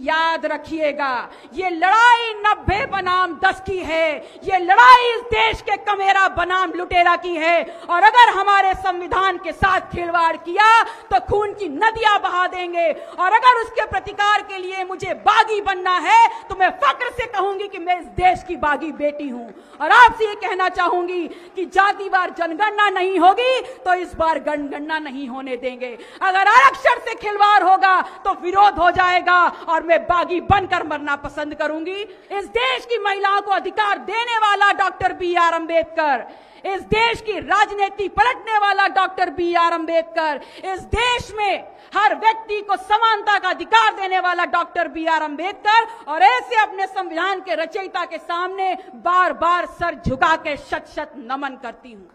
याद रखिएगा, ये लड़ाई 90 बनाम 10 की है, ये लड़ाई इस देश के कमेरा बनाम लुटेरा की है। और अगर हमारे संविधान के साथ खिलवाड़ किया तो खून की नदियां बहा देंगे। और अगर उसके प्रतिकार के लिए मुझे बागी बनना है तो मैं फक्र से कहूंगी कि मैं इस देश की बागी बेटी हूं। और आपसे ये कहना चाहूंगी कि जातिवार जनगणना नहीं होगी तो इस बार जनगणना नहीं होने देंगे। अगर आरक्षण से खिलवाड़ होगा तो विरोध हो जाएगा और मैं बागी बनकर मरना पसंद करूंगी। इस देश की महिलाओं को अधिकार देने वाला डॉक्टर BR अम्बेडकर, इस देश की राजनीति पलटने वाला डॉक्टर BR अम्बेडकर, इस देश में हर व्यक्ति को समानता का अधिकार देने वाला डॉक्टर BR अम्बेडकर, और ऐसे अपने संविधान के रचयिता के सामने बार बार सर झुका के शत शत नमन करती हूं।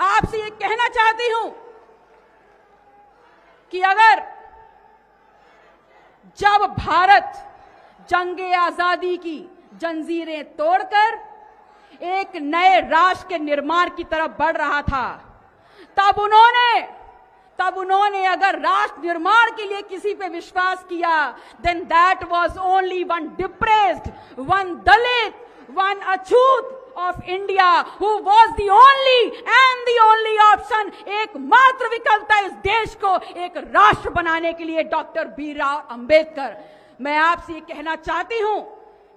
आपसे ये कहना चाहती हूं कि अगर जब भारत जंगे आजादी की जंजीरें तोड़कर एक नए राष्ट्र के निर्माण की तरफ बढ़ रहा था, तब उन्होंने अगर राष्ट्र निर्माण के लिए किसी पे विश्वास किया, then that was only one depressed, one Dalit, one Achhut of India who was the only option, एकमात्र विकल्प था इस देश को एक राष्ट्र बनाने के लिए डॉक्टर BR अम्बेडकर। मैं आपसे ये कहना चाहती हूं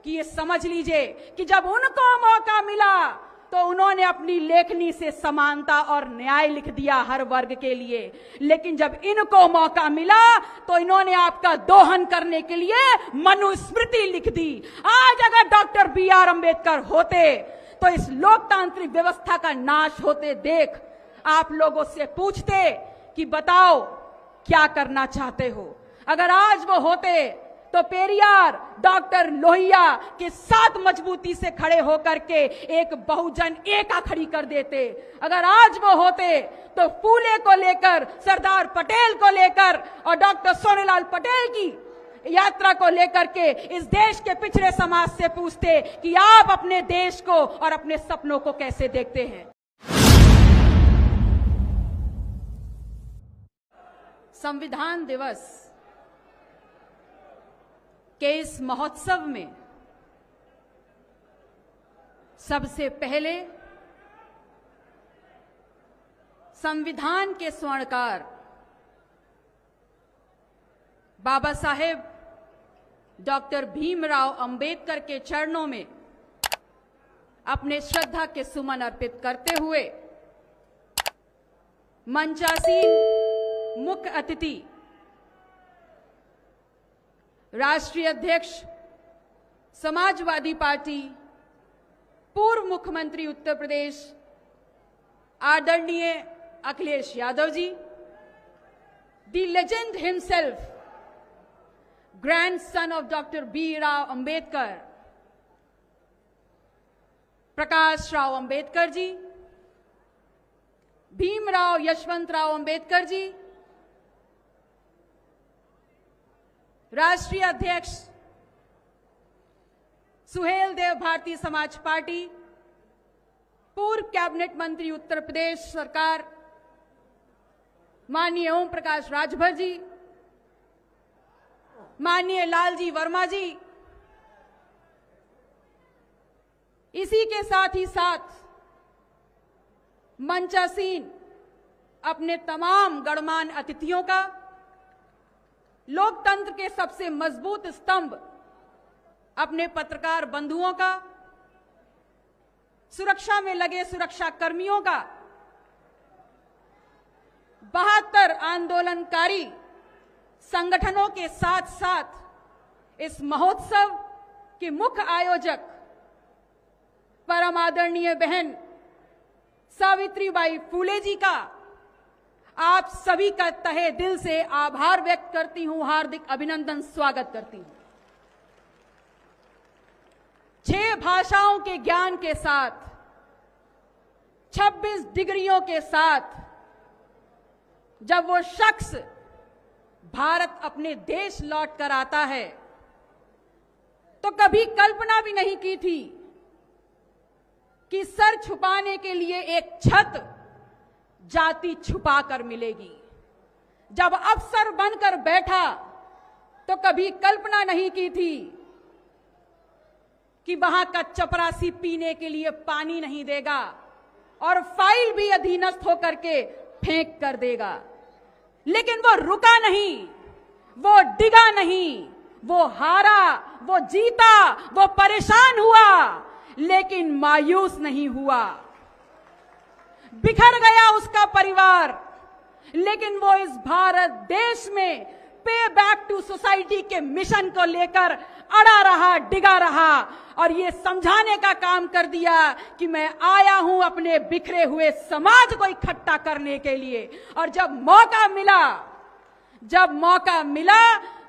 कि ये समझ लीजिए कि जब उनको मौका मिला तो उन्होंने अपनी लेखनी से समानता और न्याय लिख दिया हर वर्ग के लिए, लेकिन जब इनको मौका मिला तो इन्होंने आपका दोहन करने के लिए मनुस्मृति लिख दी। आज अगर डॉक्टर BR अम्बेडकर होते तो इस लोकतांत्रिक व्यवस्था का नाश होते देख आप लोगों से पूछते कि बताओ क्या करना चाहते हो। अगर आज वो होते तो पेरियार डॉक्टर लोहिया के साथ मजबूती से खड़े होकर के एक बहुजन एका खड़ी कर देते। अगर आज वो होते तो फूले को लेकर, सरदार पटेल को लेकर और डॉक्टर सोनेलाल पटेल की यात्रा को लेकर के इस देश के पिछड़े समाज से पूछते कि आप अपने देश को और अपने सपनों को कैसे देखते हैं। संविधान दिवस के इस महोत्सव में सबसे पहले संविधान के स्वर्णकार बाबा साहेब डॉक्टर भीमराव अंबेडकर के चरणों में अपने श्रद्धा के सुमन अर्पित करते हुए मंचासीन मुख्य अतिथि राष्ट्रीय अध्यक्ष समाजवादी पार्टी, पूर्व मुख्यमंत्री उत्तर प्रदेश आदरणीय Akhilesh Yadav ji, the legend himself, grandson of doctor BR Ambedkar, Prakash Rao Ambedkar ji, Bhimrao Yashwantrao Ambedkar ji, राष्ट्रीय अध्यक्ष सुहेल देव भारतीय समाज पार्टी, पूर्व कैबिनेट मंत्री उत्तर प्रदेश सरकार माननीय ओम प्रकाश राजभर जी, माननीय लालजी वर्मा जी, इसी के साथ ही साथ मंचासीन अपने तमाम गणमान्य अतिथियों का, लोकतंत्र के सबसे मजबूत स्तंभ अपने पत्रकार बंधुओं का, सुरक्षा में लगे सुरक्षा कर्मियों का, 72 आंदोलनकारी संगठनों के साथ साथ इस महोत्सव के मुख्य आयोजक परम आदरणीय बहन सावित्रीबाई फूले जी का आप सभी का तहे दिल से आभार व्यक्त करती हूं, हार्दिक अभिनंदन स्वागत करती हूं। 6 भाषाओं के ज्ञान के साथ, 26 डिग्रियों के साथ जब वो शख्स भारत अपने देश लौट कर आता है तो कभी कल्पना भी नहीं की थी कि सर छुपाने के लिए एक छत जाति छुपा कर मिलेगी। जब अफसर बनकर बैठा तो कभी कल्पना नहीं की थी कि वहां का चपरासी पीने के लिए पानी नहीं देगा और फाइल भी अधीनस्थ होकर के फेंक कर देगा। लेकिन वो रुका नहीं, वो डिगा नहीं, वो हारा, वो जीता, वो परेशान हुआ, लेकिन मायूस नहीं हुआ। बिखर गया उसका परिवार, लेकिन वो इस भारत देश में पे बैक टू सोसाइटी के मिशन को लेकर अड़ा रहा, डिगा रहा और ये समझाने का काम कर दिया कि मैं आया हूं अपने बिखरे हुए समाज को इकट्ठा करने के लिए। और जब मौका मिला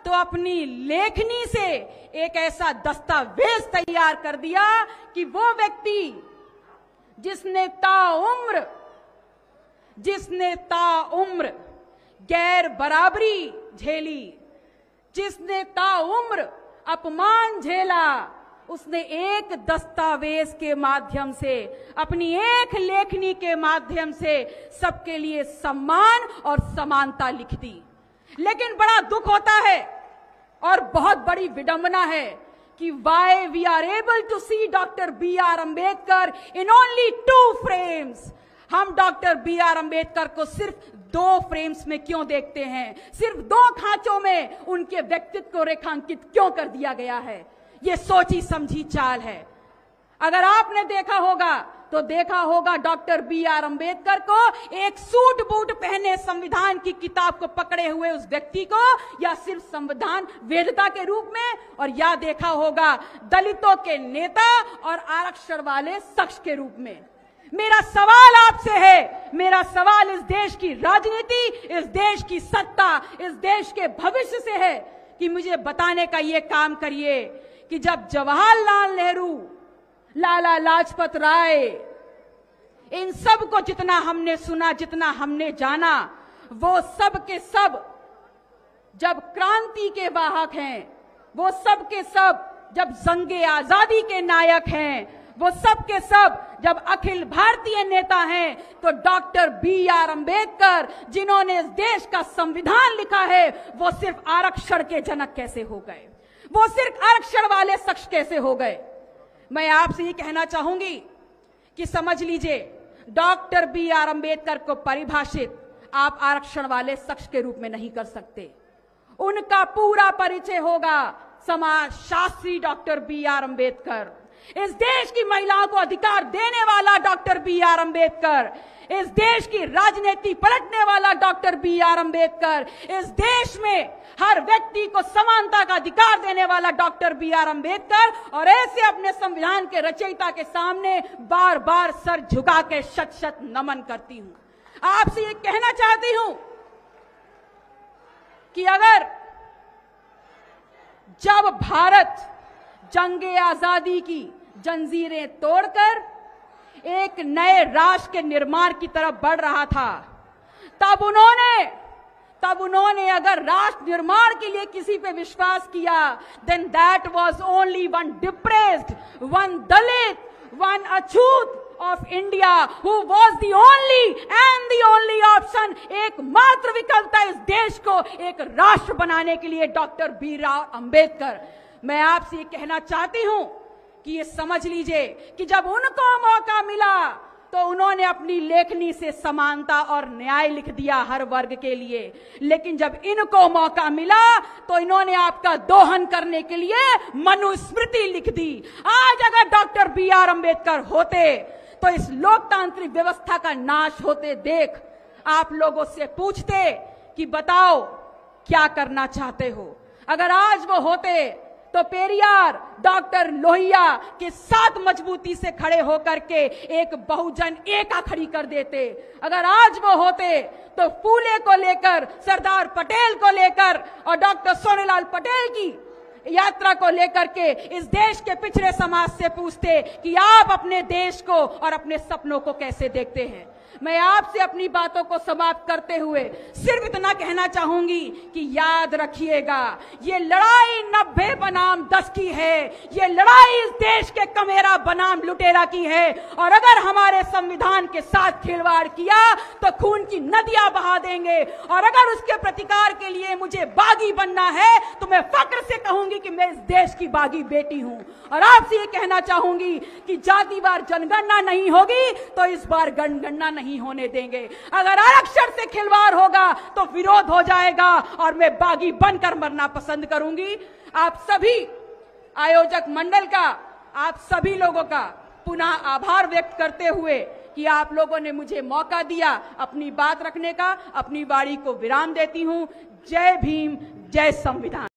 तो अपनी लेखनी से एक ऐसा दस्तावेज तैयार कर दिया कि वो व्यक्ति जिसने ताउम्र गैर बराबरी झेली, जिसने ताउम्र अपमान झेला, उसने एक दस्तावेज के माध्यम से, अपनी एक लेखनी के माध्यम से सबके लिए सम्मान और समानता लिख दी। लेकिन बड़ा दुख होता है और बहुत बड़ी विडंबना है कि why we are able to see doctor B.R. Ambedkar in only 2 frames। हम डॉक्टर B.R. अम्बेडकर को सिर्फ 2 फ्रेम्स में क्यों देखते हैं, सिर्फ 2 खांचों में उनके व्यक्तित्व को रेखांकित क्यों कर दिया गया है। ये सोची समझी चाल है। अगर आपने देखा होगा डॉक्टर B.R. अम्बेडकर को एक सूट बूट पहने संविधान की किताब को पकड़े हुए उस व्यक्ति को, या सिर्फ संविधान वेदता के रूप में, और या देखा होगा दलितों के नेता और आरक्षण वाले शख्स के रूप में। मेरा सवाल आपसे है, मेरा सवाल इस देश की राजनीति, इस देश की सत्ता, इस देश के भविष्य से है कि मुझे बताने का ये काम करिए कि जब जवाहरलाल नेहरू, लाला लाजपत राय, इन सब को जितना हमने सुना, जितना हमने जाना, वो सब के सब जब क्रांति के वाहक हैं, वो सब के सब जब जंगे आजादी के नायक हैं, वो सब के सब जब अखिल भारतीय नेता हैं, तो डॉक्टर B.R. अम्बेडकर जिन्होंने इस देश का संविधान लिखा है, वो सिर्फ आरक्षण के जनक कैसे हो गए, वो सिर्फ आरक्षण वाले शख्स कैसे हो गए। मैं आपसे ये कहना चाहूंगी कि समझ लीजिए, डॉक्टर B.R. अम्बेडकर को परिभाषित आप आरक्षण वाले शख्स के रूप में नहीं कर सकते। उनका पूरा परिचय होगा समाज शास्त्री डॉक्टर B.R. अम्बेडकर, इस देश की महिलाओं को अधिकार देने वाला डॉक्टर B.R. अम्बेडकर, इस देश की राजनीति पलटने वाला डॉक्टर B.R. अम्बेडकर, इस देश में हर व्यक्ति को समानता का अधिकार देने वाला डॉक्टर B.R. अम्बेडकर। और ऐसे अपने संविधान के रचयिता के सामने बार बार सर झुका के शत शत नमन करती हूं। आपसे ये कहना चाहती हूं कि अगर जब भारत जंगे आजादी की जंजीरें तोड़कर एक नए राष्ट्र के निर्माण की तरफ बढ़ रहा था, तब उन्होंने अगर राष्ट्र निर्माण के लिए किसी पे विश्वास किया, then that was only one depressed, one Dalit, one Achhut of India who was the only option, एकमात्र विकल्प था इस देश को एक राष्ट्र बनाने के लिए डॉक्टर B.R. अम्बेडकर। मैं आपसे ये कहना चाहती हूं कि ये समझ लीजिए कि जब उनको मौका मिला तो उन्होंने अपनी लेखनी से समानता और न्याय लिख दिया हर वर्ग के लिए, लेकिन जब इनको मौका मिला तो इन्होंने आपका दोहन करने के लिए मनुस्मृति लिख दी। आज अगर डॉक्टर B.R. अम्बेडकर होते तो इस लोकतांत्रिक व्यवस्था का नाश होते देख आप लोगों से पूछते कि बताओ क्या करना चाहते हो। अगर आज वो होते तो पेरियार डॉक्टर लोहिया के साथ मजबूती से खड़े होकर के एक बहुजन एका खड़ी कर देते। अगर आज वो होते तो फूले को लेकर, सरदार पटेल को लेकर और डॉक्टर सोनेलाल पटेल की यात्रा को लेकर के इस देश के पिछड़े समाज से पूछते कि आप अपने देश को और अपने सपनों को कैसे देखते हैं। मैं आपसे अपनी बातों को समाप्त करते हुए सिर्फ इतना कहना चाहूंगी कि याद रखिएगा, ये लड़ाई 90 बनाम 10 की है। ये लड़ाई इस देश के कमेरा बनाम लुटेरा की है। और अगर हमारे संविधान के साथ खिलवाड़ किया तो खून की नदियां बहा देंगे। और अगर उसके प्रतिकार के लिए मुझे बागी बनना है तो मैं फक्र से कहूंगी कि मैं इस देश की बागी बेटी हूं। और आपसे ये कहना चाहूंगी कि जातिवार जनगणना नहीं होगी तो इस बार जनगणना नहीं होने देंगे। अगर आरक्षण से खिलवाड़ होगा तो विरोध हो जाएगा और मैं बागी बनकर मरना पसंद करूंगी। आप सभी आयोजक मंडल का, आप सभी लोगों का पुनः आभार व्यक्त करते हुए कि आप लोगों ने मुझे मौका दिया अपनी बात रखने का, अपनी वाणी को विराम देती हूं। जय भीम, जय संविधान।